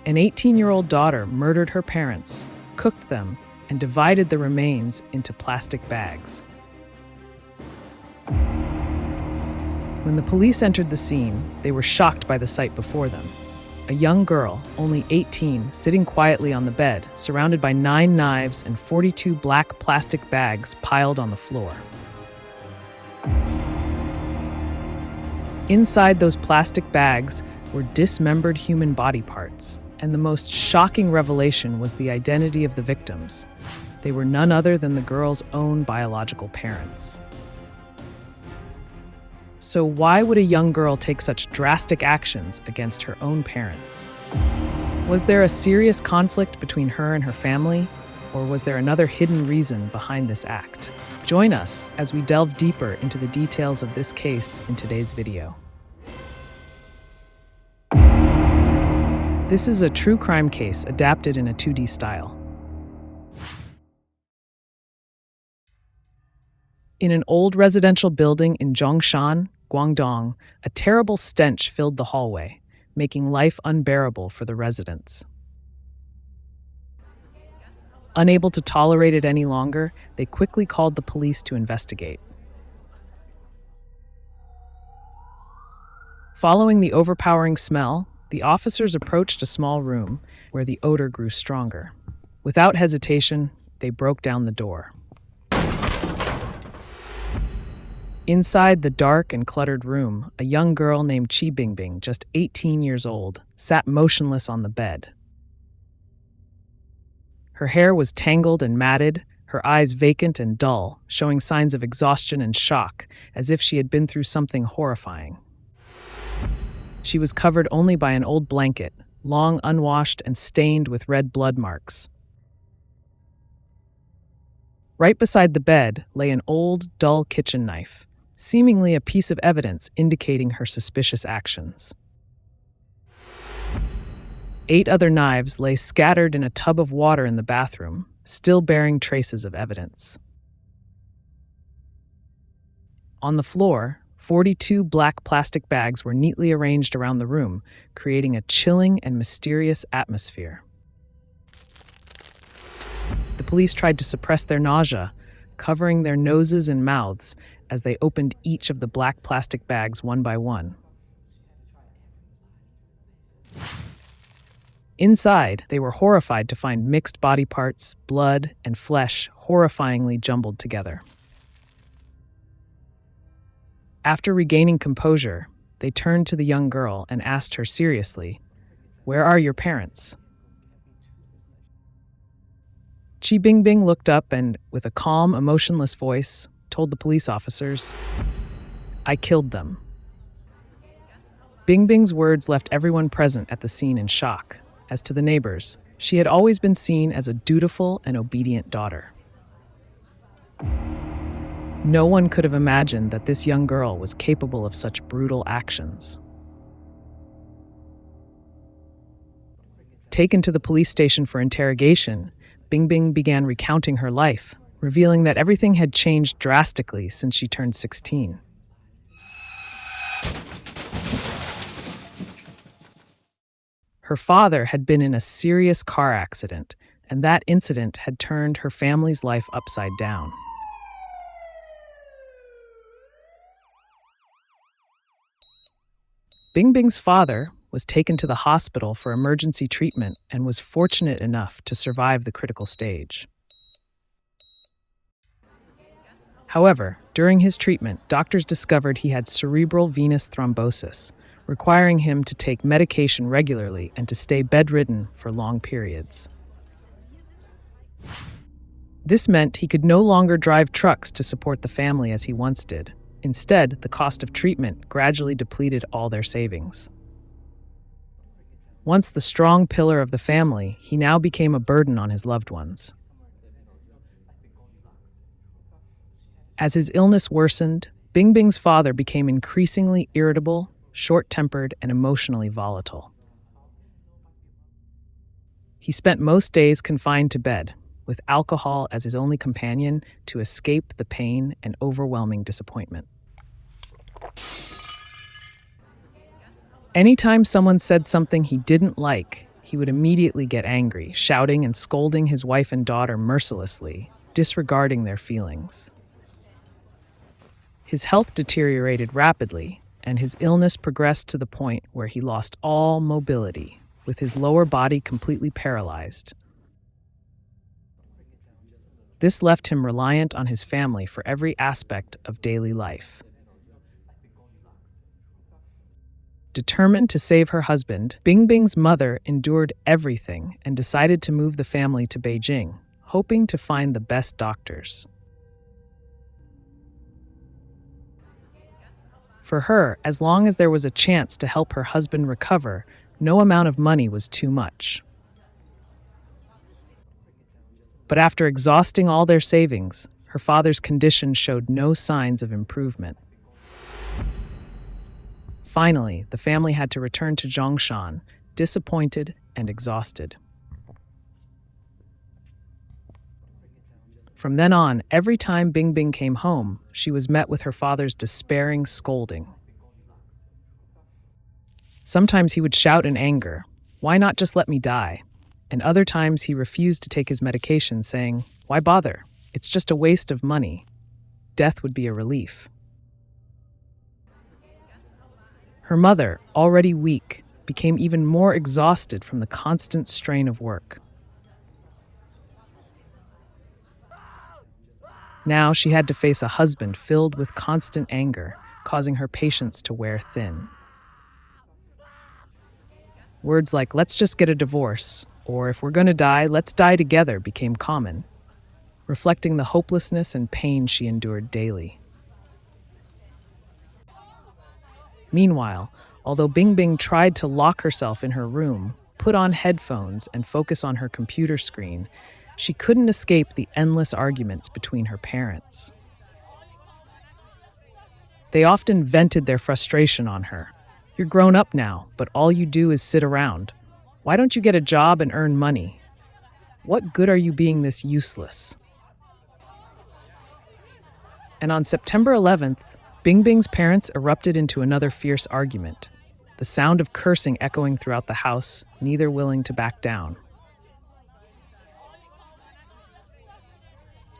An 18-year-old daughter murdered her parents, cooked them, and divided the remains into plastic bags. When the police entered the scene, they were shocked by the sight before them. A young girl, only 18, sitting quietly on the bed, surrounded by 9 knives and 42 black plastic bags piled on the floor. Inside those plastic bags were dismembered human body parts, and the most shocking revelation was the identity of the victims. They were none other than the girl's own biological parents. So why would a young girl take such drastic actions against her own parents? Was there a serious conflict between her and her family, or was there another hidden reason behind this act? Join us as we delve deeper into the details of this case in today's video. This is a true crime case adapted in a 2D style. In an old residential building in Zhongshan, Guangdong, a terrible stench filled the hallway, making life unbearable for the residents. Unable to tolerate it any longer, they quickly called the police to investigate. Following the overpowering smell, the officers approached a small room where the odor grew stronger. Without hesitation, they broke down the door. Inside the dark and cluttered room, a young girl named Qi Bingbing, just 18 years old, sat motionless on the bed. Her hair was tangled and matted, her eyes vacant and dull, showing signs of exhaustion and shock, as if she had been through something horrifying. She was covered only by an old blanket, long unwashed and stained with red blood marks. Right beside the bed lay an old, dull kitchen knife, seemingly a piece of evidence indicating her suspicious actions. 8 other knives lay scattered in a tub of water in the bathroom, still bearing traces of evidence. On the floor, 42 black plastic bags were neatly arranged around the room, creating a chilling and mysterious atmosphere. The police tried to suppress their nausea, covering their noses and mouths as they opened each of the black plastic bags one by one. Inside, they were horrified to find mixed body parts, blood, and flesh horrifyingly jumbled together. After regaining composure, they turned to the young girl and asked her seriously, "Where are your parents?" Qi Bingbing looked up and, with a calm, emotionless voice, told the police officers, "I killed them." Bingbing's words left everyone present at the scene in shock. As to the neighbors, she had always been seen as a dutiful and obedient daughter. No one could have imagined that this young girl was capable of such brutal actions. Taken to the police station for interrogation, Bingbing began recounting her life, revealing that everything had changed drastically since she turned 16. Her father had been in a serious car accident, and that incident had turned her family's life upside down. Bingbing's father was taken to the hospital for emergency treatment and was fortunate enough to survive the critical stage. However, during his treatment, doctors discovered he had cerebral venous thrombosis, requiring him to take medication regularly and to stay bedridden for long periods. This meant he could no longer drive trucks to support the family as he once did. Instead, the cost of treatment gradually depleted all their savings. Once the strong pillar of the family, he now became a burden on his loved ones. As his illness worsened, Bingbing's father became increasingly irritable, short-tempered, and emotionally volatile. He spent most days confined to bed, with alcohol as his only companion to escape the pain and overwhelming disappointment. Anytime someone said something he didn't like, he would immediately get angry, shouting and scolding his wife and daughter mercilessly, disregarding their feelings. His health deteriorated rapidly, and his illness progressed to the point where he lost all mobility, with his lower body completely paralyzed. This left him reliant on his family for every aspect of daily life. Determined to save her husband, Bingbing's mother endured everything and decided to move the family to Beijing, hoping to find the best doctors. For her, as long as there was a chance to help her husband recover, no amount of money was too much. But after exhausting all their savings, her father's condition showed no signs of improvement. Finally, the family had to return to Zhongshan, disappointed and exhausted. From then on, every time Bingbing came home, she was met with her father's despairing scolding. Sometimes he would shout in anger, "Why not just let me die?" And other times he refused to take his medication, saying, "Why bother? It's just a waste of money. Death would be a relief." Her mother, already weak, became even more exhausted from the constant strain of work. Now she had to face a husband filled with constant anger, causing her patience to wear thin. Words like, "Let's just get a divorce," or "If we're going to die, let's die together," became common, reflecting the hopelessness and pain she endured daily. Meanwhile, although Bingbing tried to lock herself in her room, put on headphones, and focus on her computer screen, she couldn't escape the endless arguments between her parents. They often vented their frustration on her. "You're grown up now, but all you do is sit around. Why don't you get a job and earn money? What good are you being this useless?" And on September 11th, Bingbing's parents erupted into another fierce argument, the sound of cursing echoing throughout the house, neither willing to back down.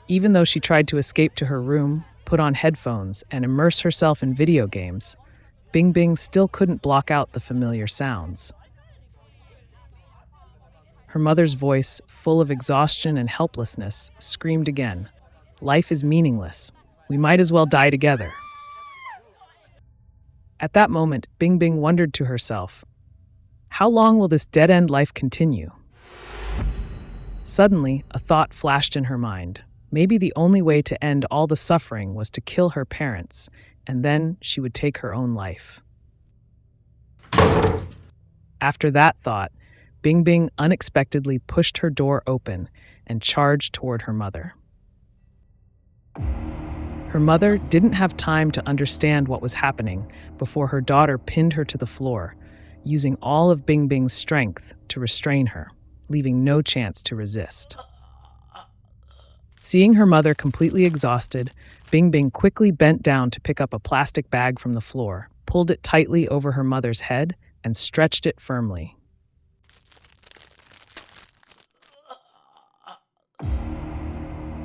Even though she tried to escape to her room, put on headphones, and immerse herself in video games, Bingbing still couldn't block out the familiar sounds. Her mother's voice, full of exhaustion and helplessness, screamed again, "Life is meaningless. We might as well die together." At that moment, Bingbing wondered to herself, how long will this dead-end life continue? Suddenly, a thought flashed in her mind. Maybe the only way to end all the suffering was to kill her parents, and then she would take her own life. After that thought, Bingbing unexpectedly pushed her door open and charged toward her mother. Her mother didn't have time to understand what was happening before her daughter pinned her to the floor, using all of Bingbing's strength to restrain her, leaving no chance to resist. Seeing her mother completely exhausted, Bingbing quickly bent down to pick up a plastic bag from the floor, pulled it tightly over her mother's head, and stretched it firmly.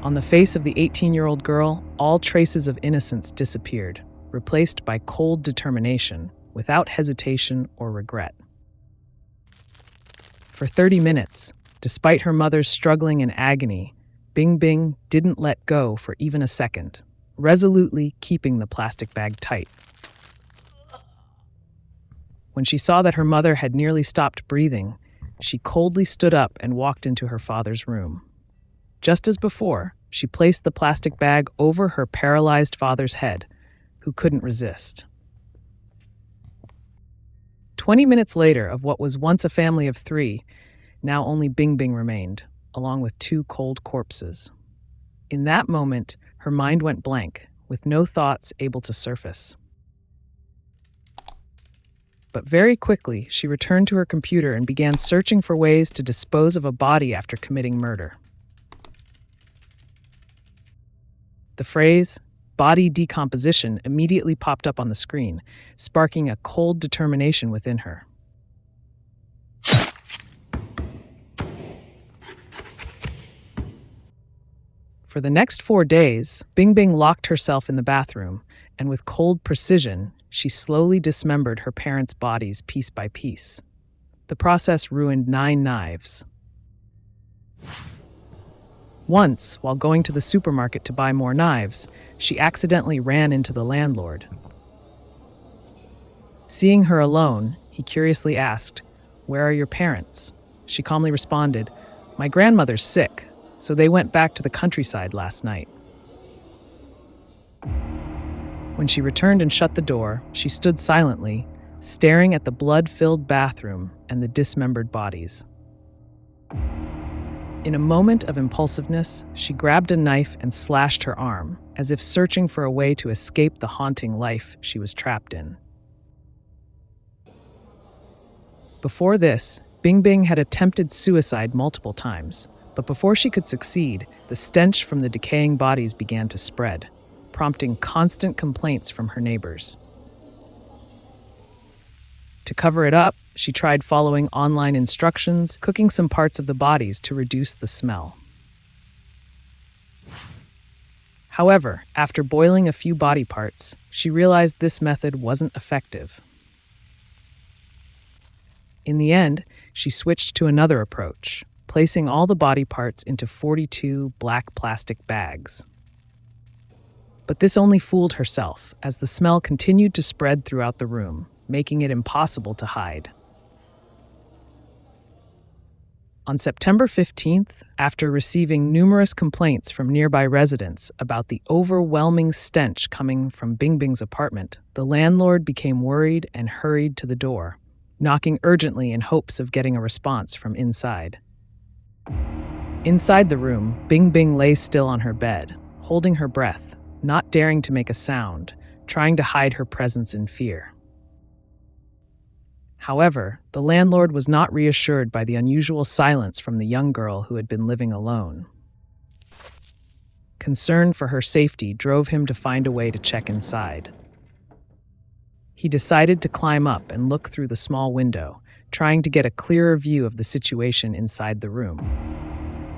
On the face of the 18-year-old girl, all traces of innocence disappeared, replaced by cold determination, without hesitation or regret. For 30 minutes, despite her mother's struggling in agony, Bingbing didn't let go for even a second, resolutely keeping the plastic bag tight. When she saw that her mother had nearly stopped breathing, she coldly stood up and walked into her father's room. Just as before, she placed the plastic bag over her paralyzed father's head, who couldn't resist. 20 minutes later, of what was once a family of 3, now only Bingbing remained, along with 2 cold corpses. In that moment, her mind went blank, with no thoughts able to surface. But very quickly, she returned to her computer and began searching for ways to dispose of a body after committing murder. The phrase, "body decomposition," immediately popped up on the screen, sparking a cold determination within her. For the next 4 days, Bingbing locked herself in the bathroom, and with cold precision, she slowly dismembered her parents' bodies piece by piece. The process ruined 9 lives. Once, while going to the supermarket to buy more knives, she accidentally ran into the landlord. Seeing her alone, he curiously asked, "Where are your parents?" She calmly responded, "My grandmother's sick, so they went back to the countryside last night." When she returned and shut the door, she stood silently, staring at the blood-filled bathroom and the dismembered bodies. In a moment of impulsiveness, she grabbed a knife and slashed her arm, as if searching for a way to escape the haunting life she was trapped in. Before this, Bingbing had attempted suicide multiple times, but before she could succeed, the stench from the decaying bodies began to spread, prompting constant complaints from her neighbors. To cover it up, she tried following online instructions, cooking some parts of the bodies to reduce the smell. However, after boiling a few body parts, she realized this method wasn't effective. In the end, she switched to another approach, placing all the body parts into 42 black plastic bags. But this only fooled herself, as the smell continued to spread throughout the room, making it impossible to hide. On September 15th, after receiving numerous complaints from nearby residents about the overwhelming stench coming from Bingbing's apartment, the landlord became worried and hurried to the door, knocking urgently in hopes of getting a response from inside. Inside the room, Bingbing lay still on her bed, holding her breath, not daring to make a sound, trying to hide her presence in fear. However, the landlord was not reassured by the unusual silence from the young girl who had been living alone. Concern for her safety drove him to find a way to check inside. He decided to climb up and look through the small window, trying to get a clearer view of the situation inside the room.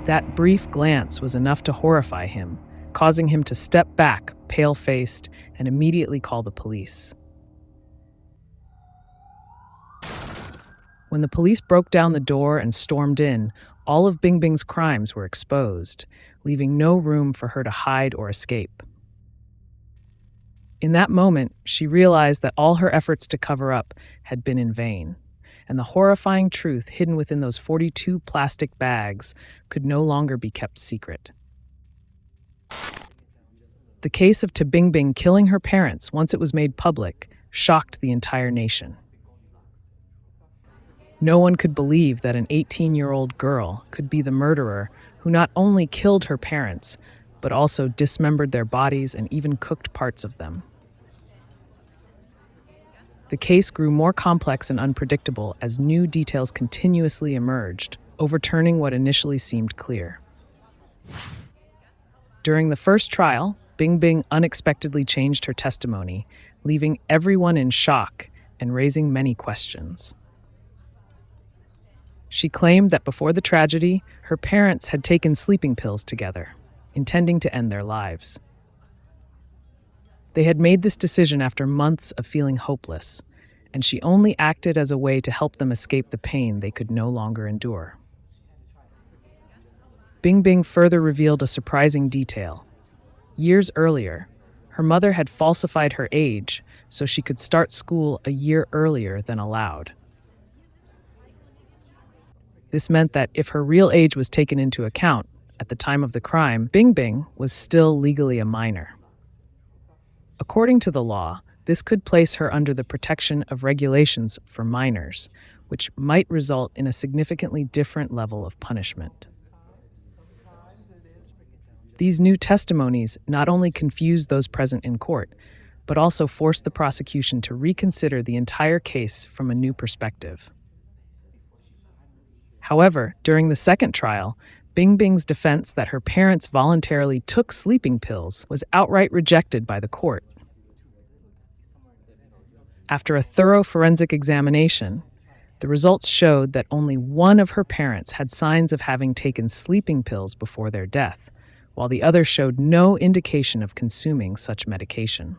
That brief glance was enough to horrify him, causing him to step back, pale-faced, and immediately call the police. When the police broke down the door and stormed in, all of Bingbing's crimes were exposed, leaving no room for her to hide or escape. In that moment, she realized that all her efforts to cover up had been in vain, and the horrifying truth hidden within those 42 plastic bags could no longer be kept secret. The case of Bingbing killing her parents once it was made public shocked the entire nation. No one could believe that an 18-year-old girl could be the murderer who not only killed her parents, but also dismembered their bodies and even cooked parts of them. The case grew more complex and unpredictable as new details continuously emerged, overturning what initially seemed clear. During the first trial, Bingbing unexpectedly changed her testimony, leaving everyone in shock and raising many questions. She claimed that before the tragedy, her parents had taken sleeping pills together, intending to end their lives. They had made this decision after months of feeling hopeless, and she only acted as a way to help them escape the pain they could no longer endure. Bingbing further revealed a surprising detail. Years earlier, her mother had falsified her age so she could start school a year earlier than allowed. This meant that if her real age was taken into account at the time of the crime, Bingbing was still legally a minor. According to the law, this could place her under the protection of regulations for minors, which might result in a significantly different level of punishment. These new testimonies not only confused those present in court, but also forced the prosecution to reconsider the entire case from a new perspective. However, during the second trial, Bingbing's defense that her parents voluntarily took sleeping pills was outright rejected by the court. After a thorough forensic examination, the results showed that only one of her parents had signs of having taken sleeping pills before their death, while the other showed no indication of consuming such medication.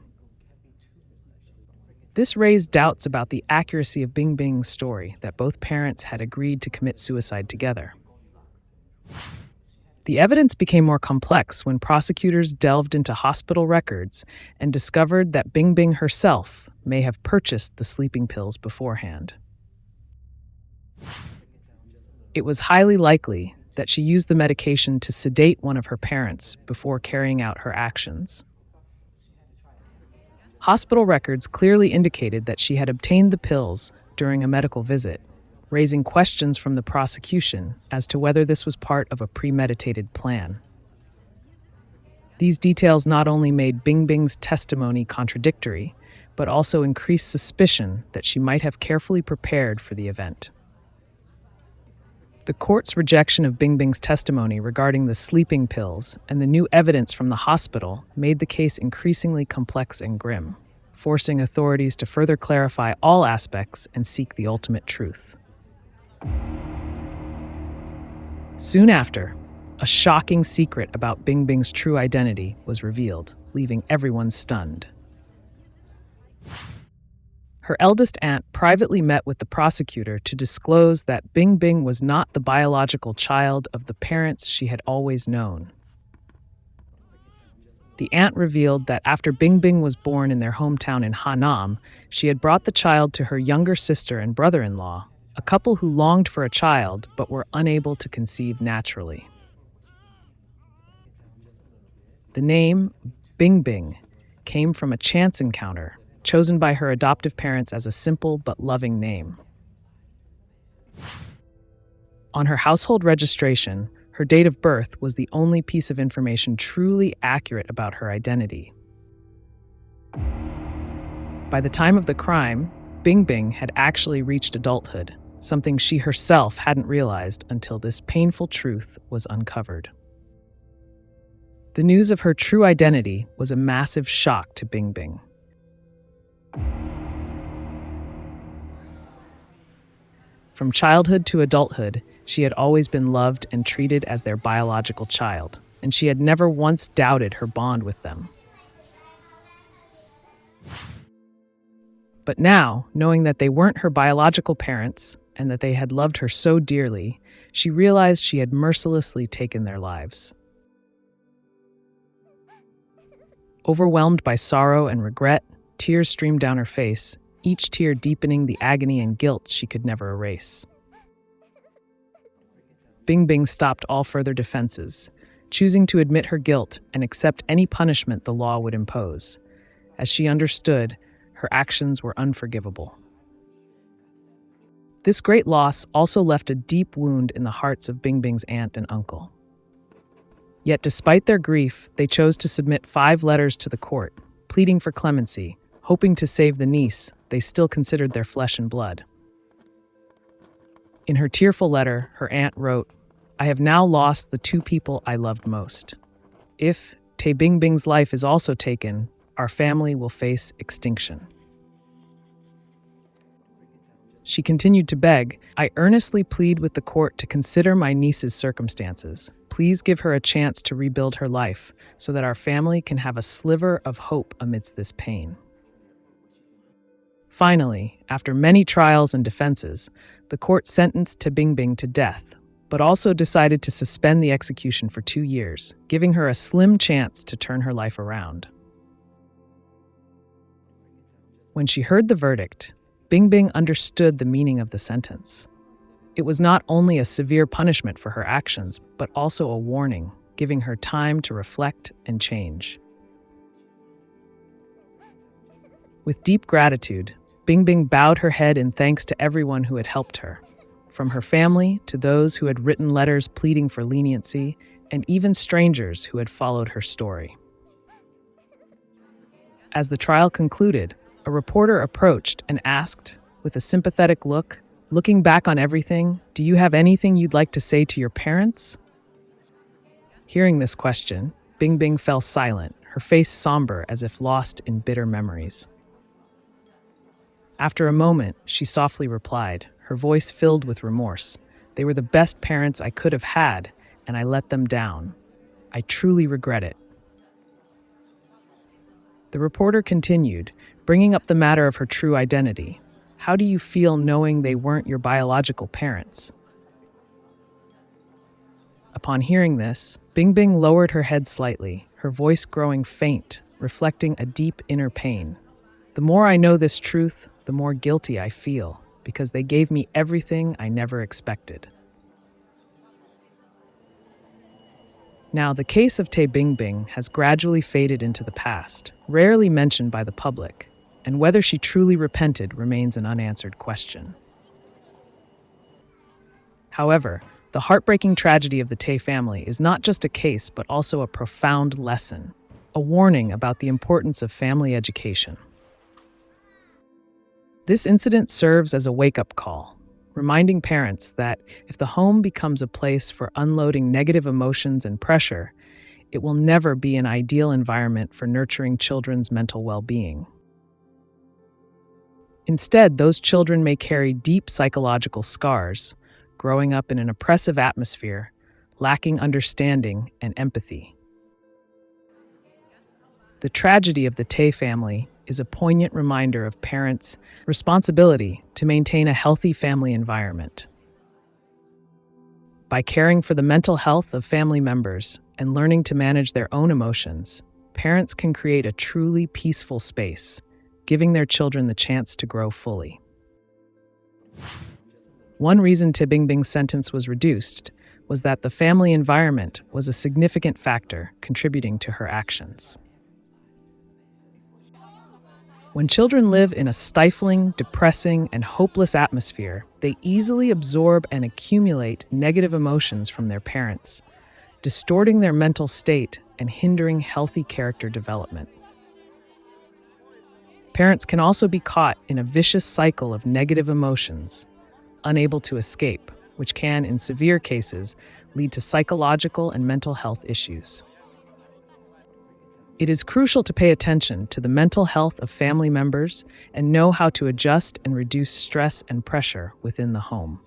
This raised doubts about the accuracy of Bingbing's story that both parents had agreed to commit suicide together. The evidence became more complex when prosecutors delved into hospital records and discovered that Bingbing herself may have purchased the sleeping pills beforehand. It was highly likely that she used the medication to sedate one of her parents before carrying out her actions. Hospital records clearly indicated that she had obtained the pills during a medical visit, raising questions from the prosecution as to whether this was part of a premeditated plan. These details not only made Bingbing's testimony contradictory, but also increased suspicion that she might have carefully prepared for the event. The court's rejection of Bingbing's testimony regarding the sleeping pills and the new evidence from the hospital made the case increasingly complex and grim, forcing authorities to further clarify all aspects and seek the ultimate truth. Soon after, a shocking secret about Bingbing's true identity was revealed, leaving everyone stunned. Her eldest aunt privately met with the prosecutor to disclose that Bingbing was not the biological child of the parents she had always known. The aunt revealed that after Bingbing was born in their hometown in Hanam, she had brought the child to her younger sister and brother-in-law, a couple who longed for a child but were unable to conceive naturally. The name Bingbing came from a chance encounter chosen by her adoptive parents as a simple but loving name. On her household registration, her date of birth was the only piece of information truly accurate about her identity. By the time of the crime, Bingbing had actually reached adulthood, something she herself hadn't realized until this painful truth was uncovered. The news of her true identity was a massive shock to Bingbing. From childhood to adulthood, she had always been loved and treated as their biological child, and she had never once doubted her bond with them. But now, knowing that they weren't her biological parents and that they had loved her so dearly, she realized she had mercilessly taken their lives. Overwhelmed by sorrow and regret, tears streamed down her face, each tear deepening the agony and guilt she could never erase. Bingbing stopped all further defenses, choosing to admit her guilt and accept any punishment the law would impose. As she understood, her actions were unforgivable. This great loss also left a deep wound in the hearts of Bingbing's aunt and uncle. Yet despite their grief, they chose to submit 5 letters to the court, pleading for clemency, hoping to save the niece they still considered their flesh and blood. In her tearful letter, her aunt wrote, "I have now lost the 2 people I loved most. If Tae Bingbing's life is also taken, our family will face extinction." She continued to beg, "I earnestly plead with the court to consider my niece's circumstances. Please give her a chance to rebuild her life so that our family can have a sliver of hope amidst this pain." Finally, after many trials and defenses, the court sentenced Tae Bingbing to death, but also decided to suspend the execution for 2 years, giving her a slim chance to turn her life around. When she heard the verdict, Bingbing understood the meaning of the sentence. It was not only a severe punishment for her actions, but also a warning, giving her time to reflect and change. With deep gratitude, Bingbing bowed her head in thanks to everyone who had helped her, from her family to those who had written letters pleading for leniency, and even strangers who had followed her story. As the trial concluded, a reporter approached and asked, with a sympathetic look, "Looking back on everything, do you have anything you'd like to say to your parents?" Hearing this question, Bingbing fell silent, her face somber as if lost in bitter memories. After a moment, she softly replied, her voice filled with remorse, "They were the best parents I could have had, and I let them down. I truly regret it." The reporter continued, bringing up the matter of her true identity. "How do you feel knowing they weren't your biological parents?" Upon hearing this, Bingbing lowered her head slightly, her voice growing faint, reflecting a deep inner pain. "The more I know this truth, the more guilty I feel, because they gave me everything I never expected." Now, the case of Tae Bingbing has gradually faded into the past, rarely mentioned by the public, and whether she truly repented remains an unanswered question. However, the heartbreaking tragedy of the Tae family is not just a case, but also a profound lesson, a warning about the importance of family education. This incident serves as a wake-up call, reminding parents that if the home becomes a place for unloading negative emotions and pressure, it will never be an ideal environment for nurturing children's mental well-being. Instead, those children may carry deep psychological scars, growing up in an oppressive atmosphere, lacking understanding and empathy. The tragedy of the Tae family is a poignant reminder of parents' responsibility to maintain a healthy family environment. By caring for the mental health of family members and learning to manage their own emotions, parents can create a truly peaceful space, giving their children the chance to grow fully. One reason Tae Bingbing's sentence was reduced was that the family environment was a significant factor contributing to her actions. When children live in a stifling, depressing, and hopeless atmosphere, they easily absorb and accumulate negative emotions from their parents, distorting their mental state and hindering healthy character development. Parents can also be caught in a vicious cycle of negative emotions, unable to escape, which can, in severe cases, lead to psychological and mental health issues. It is crucial to pay attention to the mental health of family members and know how to adjust and reduce stress and pressure within the home.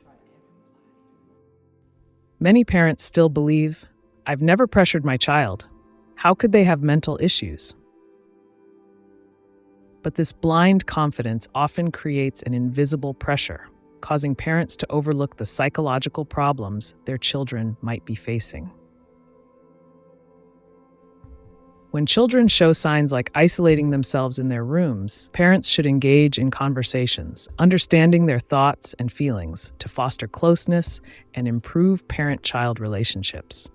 Many parents still believe, "I've never pressured my child. How could they have mental issues?" But this blind confidence often creates an invisible pressure, causing parents to overlook the psychological problems their children might be facing. When children show signs like isolating themselves in their rooms, parents should engage in conversations, understanding their thoughts and feelings to foster closeness and improve parent-child relationships.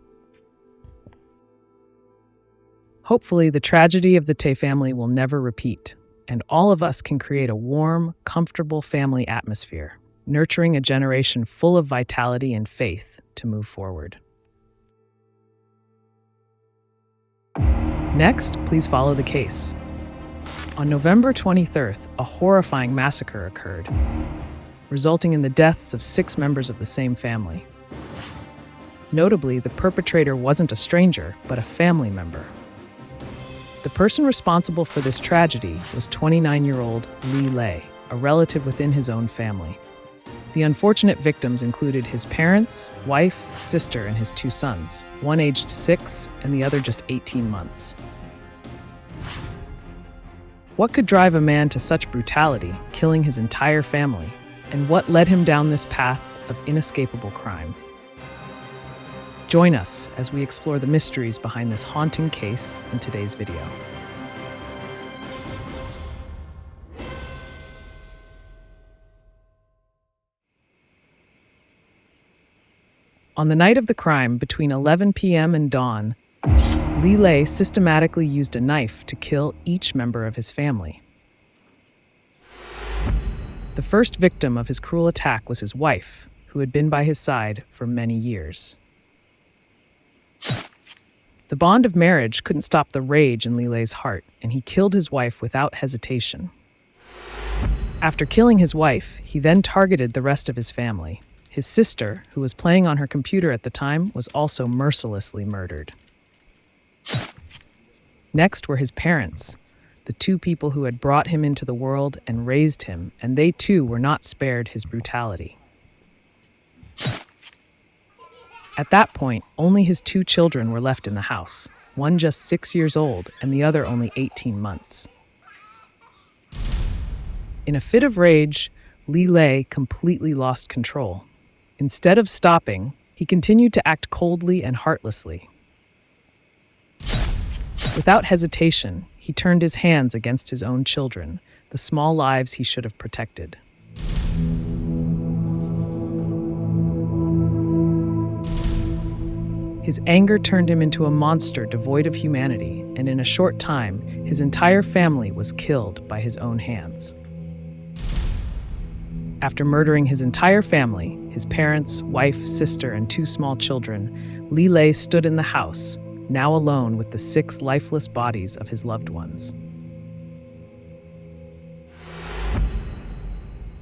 Hopefully, the tragedy of the Tae family will never repeat, and all of us can create a warm, comfortable family atmosphere, nurturing a generation full of vitality and faith to move forward. Next, please follow the case. On November 23rd, a horrifying massacre occurred, resulting in the deaths of 6 members of the same family. Notably, the perpetrator wasn't a stranger, but a family member. The person responsible for this tragedy was 29-year-old Lee Lei, a relative within his own family. The unfortunate victims included his parents, wife, sister, and his 2 sons, one aged 6 and the other just 18 months. What could drive a man to such brutality, killing his entire family, and what led him down this path of inescapable crime? Join us as we explore the mysteries behind this haunting case in today's video. On the night of the crime, between 11 p.m. and dawn, Lee Lei systematically used a knife to kill each member of his family. The first victim of his cruel attack was his wife, who had been by his side for many years. The bond of marriage couldn't stop the rage in Lee Lei's heart, and he killed his wife without hesitation. After killing his wife, he then targeted the rest of his family. His sister, who was playing on her computer at the time, was also mercilessly murdered. Next were his parents, the 2 people who had brought him into the world and raised him, and they too were not spared his brutality. At that point, only his two children were left in the house, one just 6 years old and the other only 18 months. In a fit of rage, Li Lei completely lost control. Instead of stopping, he continued to act coldly and heartlessly. Without hesitation, he turned his hands against his own children, the small lives he should have protected. His anger turned him into a monster devoid of humanity, and in a short time, his entire family was killed by his own hands. After murdering his entire family, his parents, wife, sister, and two small children, Li Lei stood in the house, now alone with the 6 lifeless bodies of his loved ones.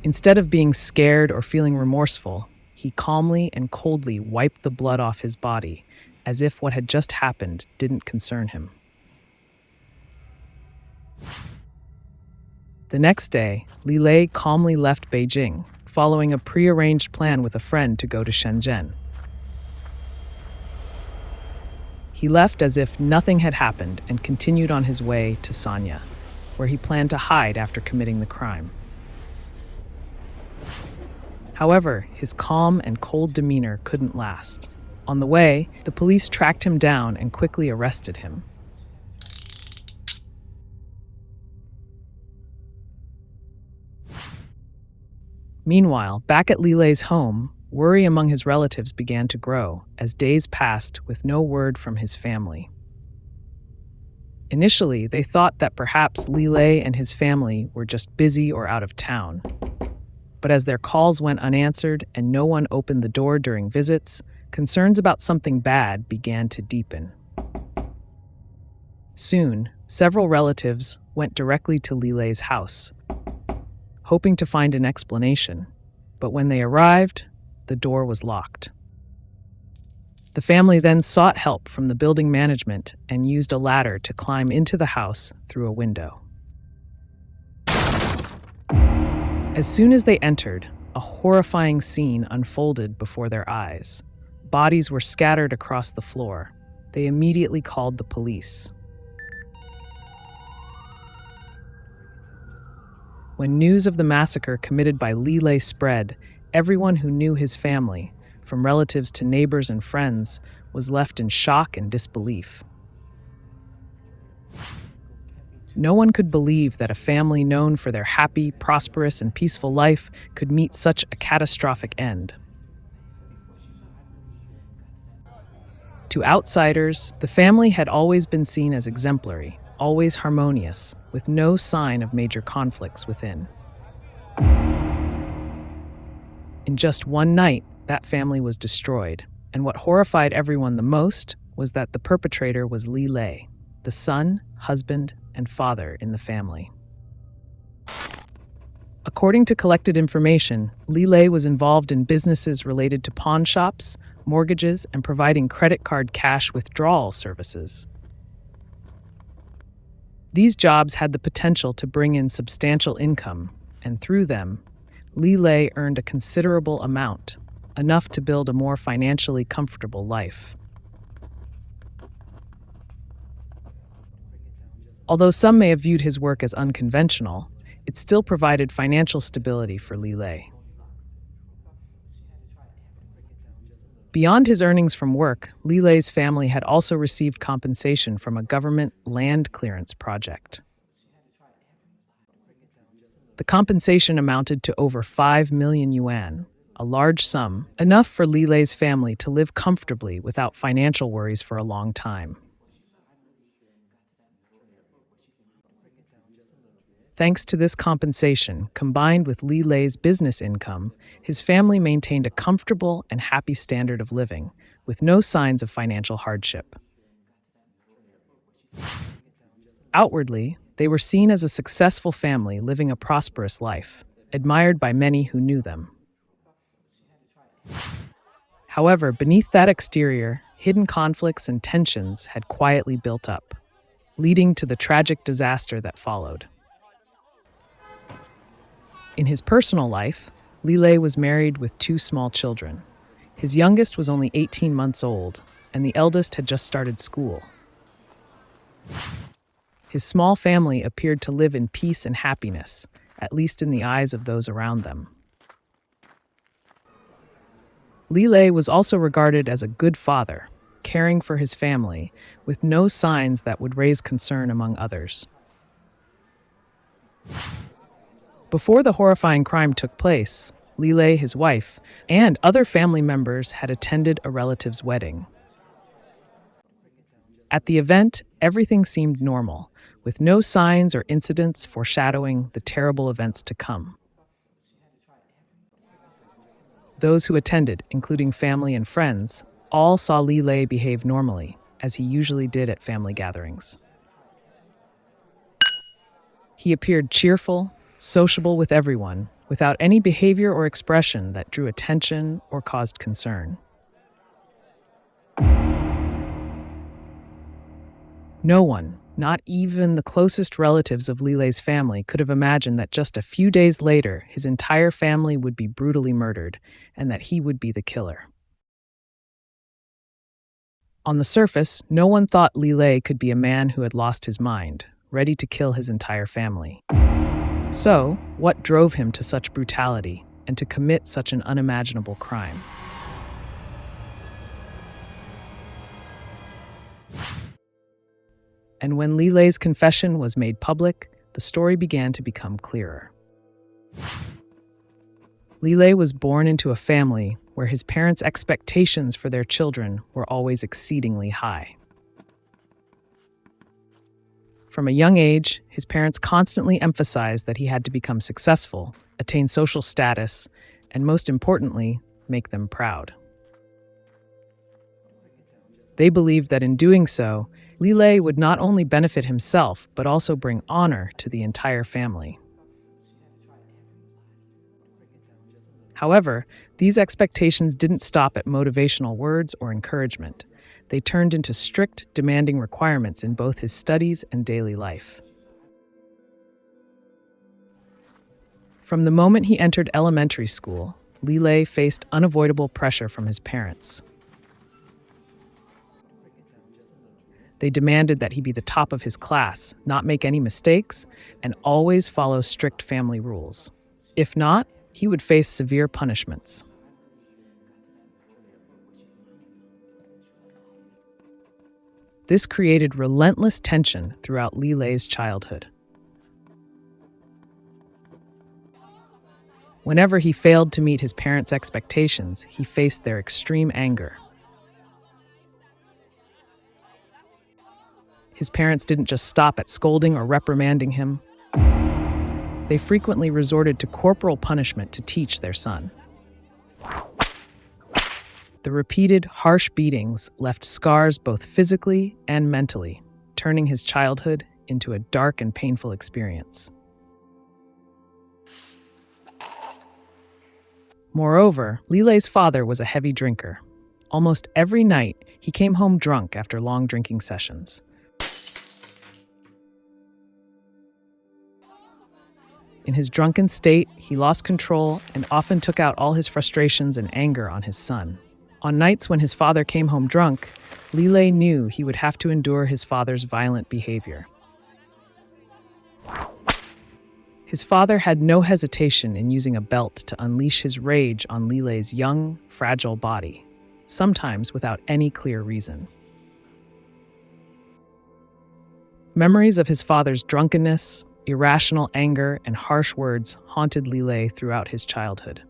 Instead of being scared or feeling remorseful, he calmly and coldly wiped the blood off his body, as if what had just happened didn't concern him. The next day, Li Lei calmly left Beijing, following a prearranged plan with a friend to go to Shenzhen. He left as if nothing had happened and continued on his way to Sanya, where he planned to hide after committing the crime. However, his calm and cold demeanor couldn't last. On the way, the police tracked him down and quickly arrested him. Meanwhile, back at Li Lei's home, worry among his relatives began to grow as days passed with no word from his family. Initially, they thought that perhaps Li Lei and his family were just busy or out of town. But as their calls went unanswered and no one opened the door during visits, concerns about something bad began to deepen. Soon, several relatives went directly to Li Lei's house, hoping to find an explanation. But when they arrived, the door was locked. The family then sought help from the building management and used a ladder to climb into the house through a window. As soon as they entered, a horrifying scene unfolded before their eyes. Bodies were scattered across the floor. They immediately called the police. When news of the massacre committed by Li Lei spread, everyone who knew his family, from relatives to neighbors and friends, was left in shock and disbelief. No one could believe that a family known for their happy, prosperous, and peaceful life could meet such a catastrophic end. To outsiders, the family had always been seen as exemplary, always harmonious, with no sign of major conflicts within. In just one night, that family was destroyed, and what horrified everyone the most was that the perpetrator was Li Lei, the son, husband, and father in the family. According to collected information, Li Lei was involved in businesses related to pawn shops, mortgages, and providing credit card cash withdrawal services. These jobs had the potential to bring in substantial income, and through them, Li Lei earned a considerable amount, enough to build a more financially comfortable life. Although some may have viewed his work as unconventional, it still provided financial stability for Li Lei. Beyond his earnings from work, Li Lei's family had also received compensation from a government land clearance project. The compensation amounted to over 5 million yuan, a large sum, enough for Li Lei's family to live comfortably without financial worries for a long time. Thanks to this compensation, combined with Li Lei's business income, his family maintained a comfortable and happy standard of living, with no signs of financial hardship. Outwardly, they were seen as a successful family living a prosperous life, admired by many who knew them. However, beneath that exterior, hidden conflicts and tensions had quietly built up, leading to the tragic disaster that followed. In his personal life, Li Lei was married with 2 small children. His youngest was only 18 months old, and the eldest had just started school. His small family appeared to live in peace and happiness, at least in the eyes of those around them. Lilay was also regarded as a good father, caring for his family, with no signs that would raise concern among others. Before the horrifying crime took place, Lilay, his wife, and other family members had attended a relative's wedding. At the event, everything seemed normal, with no signs or incidents foreshadowing the terrible events to come. Those who attended, including family and friends, all saw Lilay behave normally, as he usually did at family gatherings. He appeared cheerful, sociable with everyone, without any behavior or expression that drew attention or caused concern. No one, not even the closest relatives of Lilay's family, could have imagined that just a few days later his entire family would be brutally murdered and that he would be the killer. On the surface, no one thought Lilay could be a man who had lost his mind, ready to kill his entire family. So, what drove him to such brutality and to commit such an unimaginable crime? And when Lilay's confession was made public, the story began to become clearer. Lilay was born into a family where his parents' expectations for their children were always exceedingly high. From a young age, his parents constantly emphasized that he had to become successful, attain social status, and most importantly, make them proud. They believed that in doing so, Lilay would not only benefit himself, but also bring honor to the entire family. However, these expectations didn't stop at motivational words or encouragement. They turned into strict, demanding requirements in both his studies and daily life. From the moment he entered elementary school, Lilay faced unavoidable pressure from his parents. They demanded that he be the top of his class, not make any mistakes, and always follow strict family rules. If not, he would face severe punishments. This created relentless tension throughout Lilay's childhood. Whenever he failed to meet his parents' expectations, he faced their extreme anger. His parents didn't just stop at scolding or reprimanding him. They frequently resorted to corporal punishment to teach their son. The repeated, harsh beatings left scars both physically and mentally, turning his childhood into a dark and painful experience. Moreover, Lilay's father was a heavy drinker. Almost every night, he came home drunk after long drinking sessions. In his drunken state, he lost control and often took out all his frustrations and anger on his son. On nights when his father came home drunk, Lilay knew he would have to endure his father's violent behavior. His father had no hesitation in using a belt to unleash his rage on Lilay's young, fragile body, sometimes without any clear reason. Memories of his father's drunkenness, irrational anger, and harsh words haunted Lilay throughout his childhood.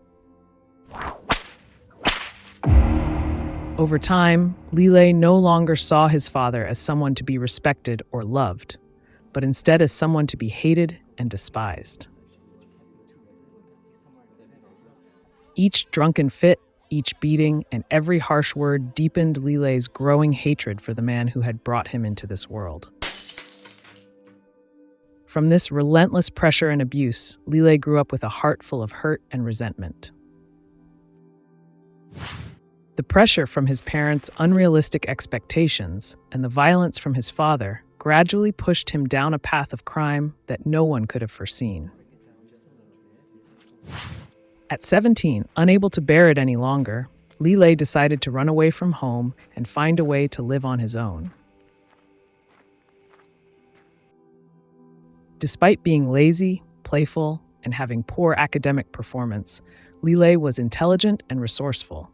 Over time, Lilay no longer saw his father as someone to be respected or loved, but instead as someone to be hated and despised. Each drunken fit, each beating, and every harsh word deepened Lilay's growing hatred for the man who had brought him into this world. From this relentless pressure and abuse, Lilay grew up with a heart full of hurt and resentment. The pressure from his parents' unrealistic expectations and the violence from his father gradually pushed him down a path of crime that no one could have foreseen. At 17, unable to bear it any longer, Lilay decided to run away from home and find a way to live on his own. Despite being lazy, playful, and having poor academic performance, Lilay was intelligent and resourceful.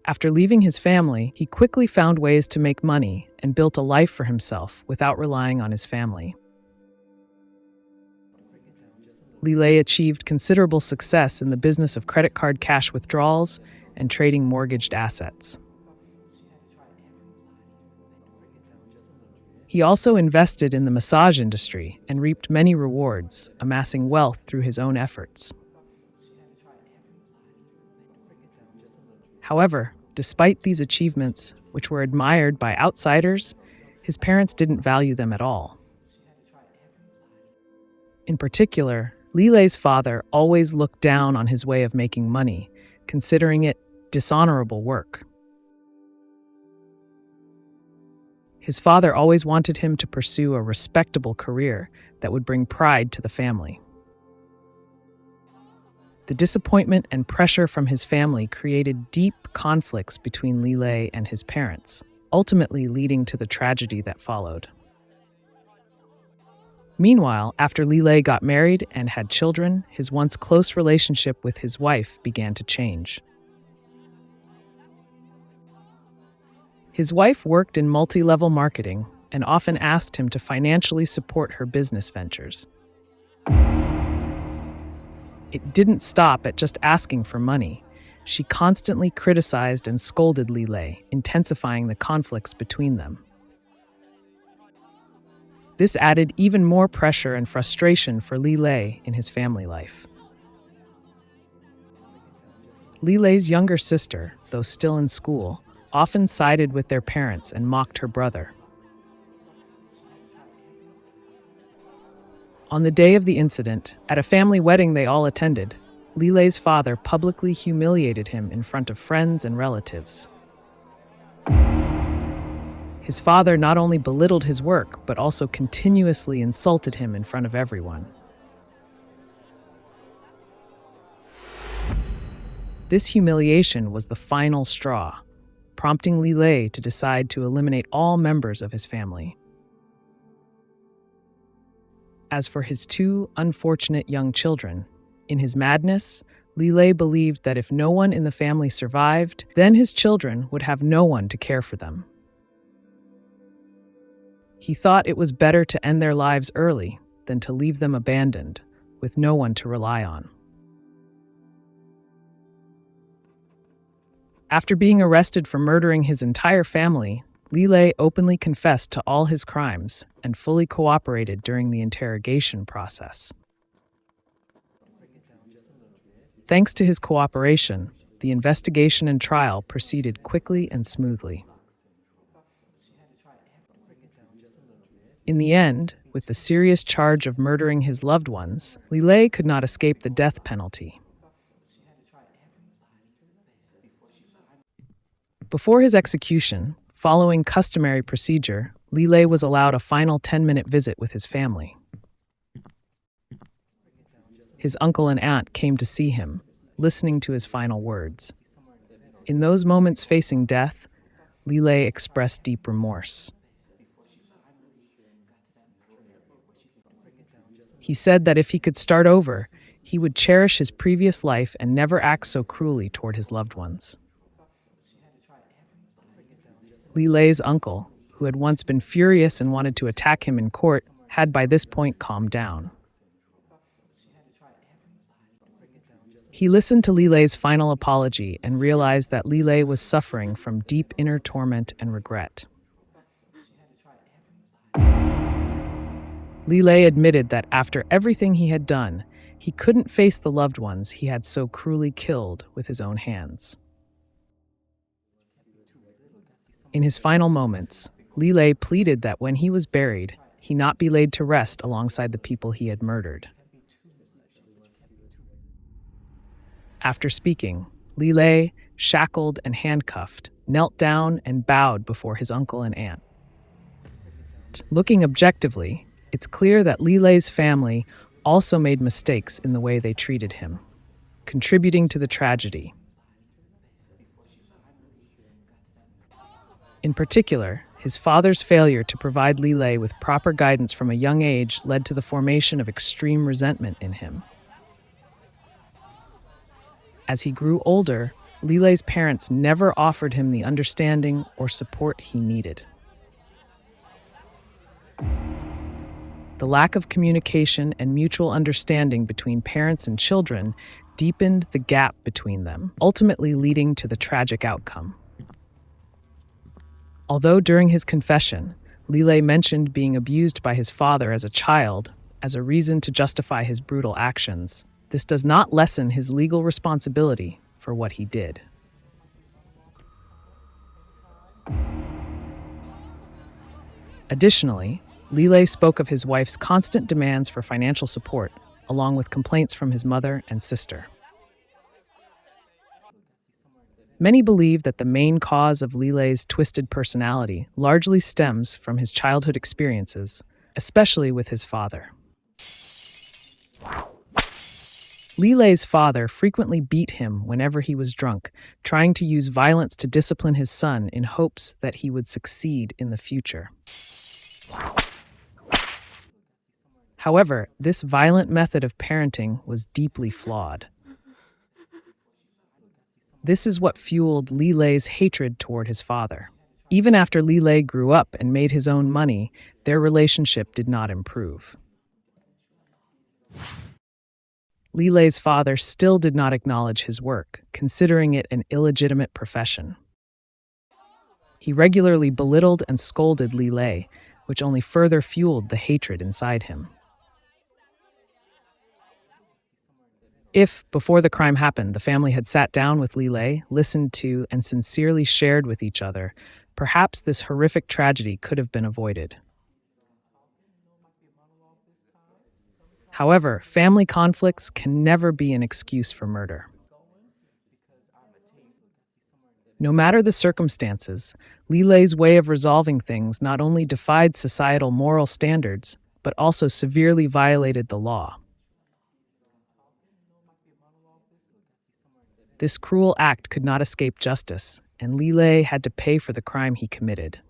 After leaving his family, he quickly found ways to make money and built a life for himself without relying on his family. Lilay achieved considerable success in the business of credit card cash withdrawals and trading mortgaged assets. He also invested in the massage industry and reaped many rewards, amassing wealth through his own efforts. However, despite these achievements, which were admired by outsiders, his parents didn't value them at all. In particular, Lilay's father always looked down on his way of making money, considering it dishonorable work. His father always wanted him to pursue a respectable career that would bring pride to the family. The disappointment and pressure from his family created deep conflicts between Lilay and his parents, ultimately leading to the tragedy that followed. Meanwhile, after Lilay got married and had children, his once close relationship with his wife began to change. His wife worked in multi-level marketing and often asked him to financially support her business ventures. It didn't stop at just asking for money. She constantly criticized and scolded Lilay, intensifying the conflicts between them. This added even more pressure and frustration for Lilay in his family life. Lilay's younger sister, though still in school, often sided with their parents and mocked her brother. On the day of the incident, at a family wedding they all attended, Lilay's father publicly humiliated him in front of friends and relatives. His father not only belittled his work, but also continuously insulted him in front of everyone. This humiliation was the final straw, prompting Lilay to decide to eliminate all members of his family. As for his two unfortunate young children, in his madness, Lilay believed that if no one in the family survived, then his children would have no one to care for them. He thought it was better to end their lives early than to leave them abandoned, with no one to rely on. After being arrested for murdering his entire family, Lilay openly confessed to all his crimes and fully cooperated during the interrogation process. Thanks to his cooperation, the investigation and trial proceeded quickly and smoothly. In the end, with the serious charge of murdering his loved ones, Lilay could not escape the death penalty. Before his execution, following customary procedure, Lilay was allowed a final 10-minute visit with his family. His uncle and aunt came to see him, listening to his final words. In those moments facing death, Lilay expressed deep remorse. He said that if he could start over, he would cherish his previous life and never act so cruelly toward his loved ones. Lilay's uncle, who had once been furious and wanted to attack him in court, had by this point calmed down. He listened to Lilay's final apology and realized that Lilay was suffering from deep inner torment and regret. Lilay admitted that after everything he had done, he couldn't face the loved ones he had so cruelly killed with his own hands. In his final moments, Lilay pleaded that when he was buried, he not be laid to rest alongside the people he had murdered. After speaking, Lilay, shackled and handcuffed, knelt down and bowed before his uncle and aunt. Looking objectively, it's clear that Lilay's family also made mistakes in the way they treated him. contributing to the tragedy. In particular, his father's failure to provide Lilay with proper guidance from a young age led to the formation of extreme resentment in him. As he grew older, Lilay's parents never offered him the understanding or support he needed. The lack of communication and mutual understanding between parents and children deepened the gap between them, ultimately leading to the tragic outcome. Although during his confession, Lilay mentioned being abused by his father as a child as a reason to justify his brutal actions, this does not lessen his legal responsibility for what he did. Additionally, Lilay spoke of his wife's constant demands for financial support, along with complaints from his mother and sister. Many believe that the main cause of Lilay's twisted personality largely stems from his childhood experiences, especially with his father. Lilay's father frequently beat him whenever he was drunk, trying to use violence to discipline his son in hopes that he would succeed in the future. However, this violent method of parenting was deeply flawed. This is what fueled Lilay's hatred toward his father. Even after Lilay grew up and made his own money, their relationship did not improve. Lilay's father still did not acknowledge his work, considering it an illegitimate profession. He regularly belittled and scolded Lilay, which only further fueled the hatred inside him. If, before the crime happened, the family had sat down with Lilay, listened to, and sincerely shared with each other, perhaps this horrific tragedy could have been avoided. However, family conflicts can never be an excuse for murder. No matter the circumstances, Lilay's way of resolving things not only defied societal moral standards, but also severely violated the law. This cruel act could not escape justice, and Lilay had to pay for the crime he committed.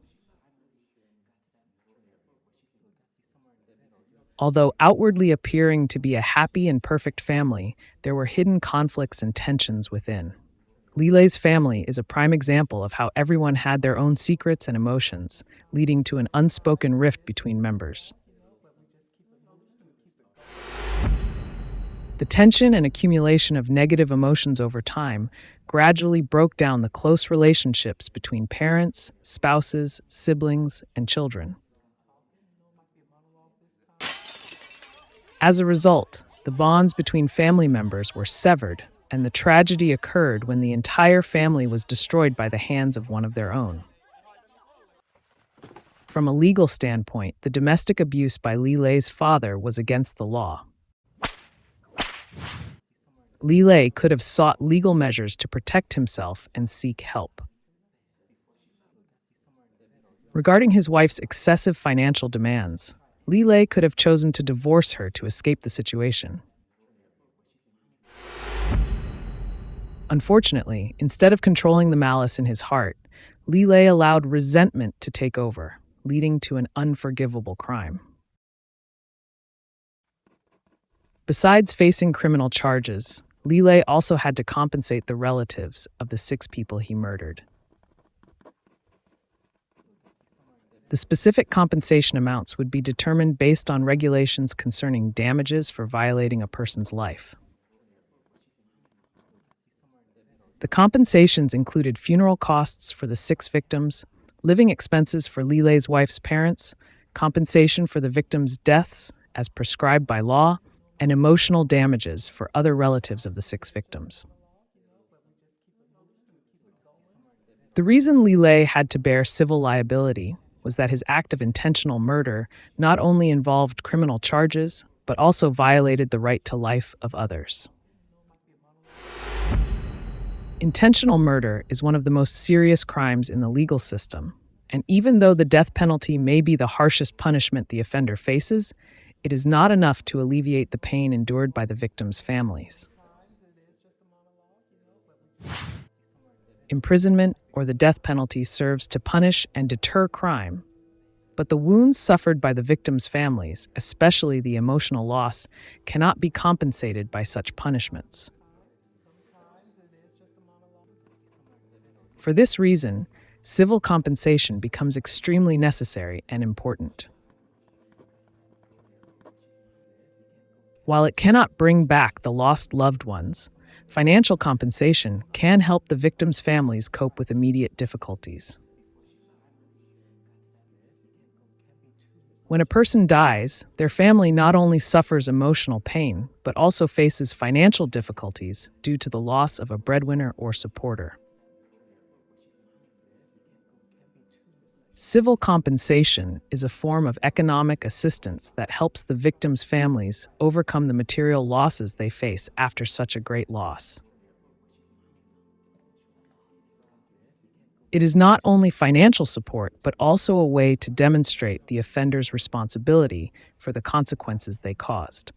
Although outwardly appearing to be a happy and perfect family, there were hidden conflicts and tensions within. Lilay's family is a prime example of how everyone had their own secrets and emotions, leading to an unspoken rift between members. The tension and accumulation of negative emotions over time gradually broke down the close relationships between parents, spouses, siblings, and children. As a result, the bonds between family members were severed, and the tragedy occurred when the entire family was destroyed by the hands of one of their own. From a legal standpoint, the domestic abuse by Lilay's father was against the law. Lilay could have sought legal measures to protect himself and seek help. Regarding his wife's excessive financial demands, Lilay could have chosen to divorce her to escape the situation. Unfortunately, instead of controlling the malice in his heart, Lilay allowed resentment to take over, leading to an unforgivable crime. Besides facing criminal charges, Lilay also had to compensate the relatives of the 6 people he murdered. The specific compensation amounts would be determined based on regulations concerning damages for violating a person's life. The compensations included funeral costs for the 6 victims, living expenses for Lilay's wife's parents, compensation for the victims' deaths as prescribed by law, and emotional damages for other relatives of the 6 victims. The reason Lilay had to bear civil liability was that his act of intentional murder not only involved criminal charges, but also violated the right to life of others. Intentional murder is one of the most serious crimes in the legal system, and even though the death penalty may be the harshest punishment the offender faces, it is not enough to alleviate the pain endured by the victims' families. Imprisonment or the death penalty serves to punish and deter crime, but the wounds suffered by the victims' families, especially the emotional loss, cannot be compensated by such punishments. For this reason, civil compensation becomes extremely necessary and important. While it cannot bring back the lost loved ones, financial compensation can help the victims' families cope with immediate difficulties. When a person dies, their family not only suffers emotional pain, but also faces financial difficulties due to the loss of a breadwinner or supporter. Civil compensation is a form of economic assistance that helps the victims' families overcome the material losses they face after such a great loss. It is not only financial support, but also a way to demonstrate the offender's responsibility for the consequences they caused.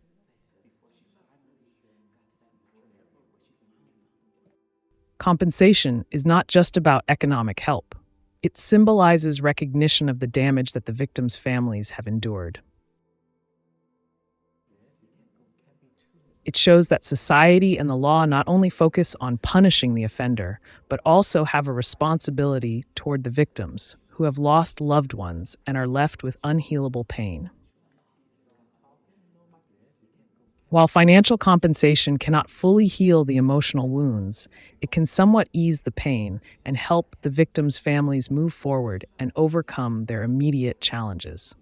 Compensation is not just about economic help. It symbolizes recognition of the damage that the victims' families have endured. It shows that society and the law not only focus on punishing the offender, but also have a responsibility toward the victims who have lost loved ones and are left with unhealable pain. While financial compensation cannot fully heal the emotional wounds, it can somewhat ease the pain and help the victims' families move forward and overcome their immediate challenges.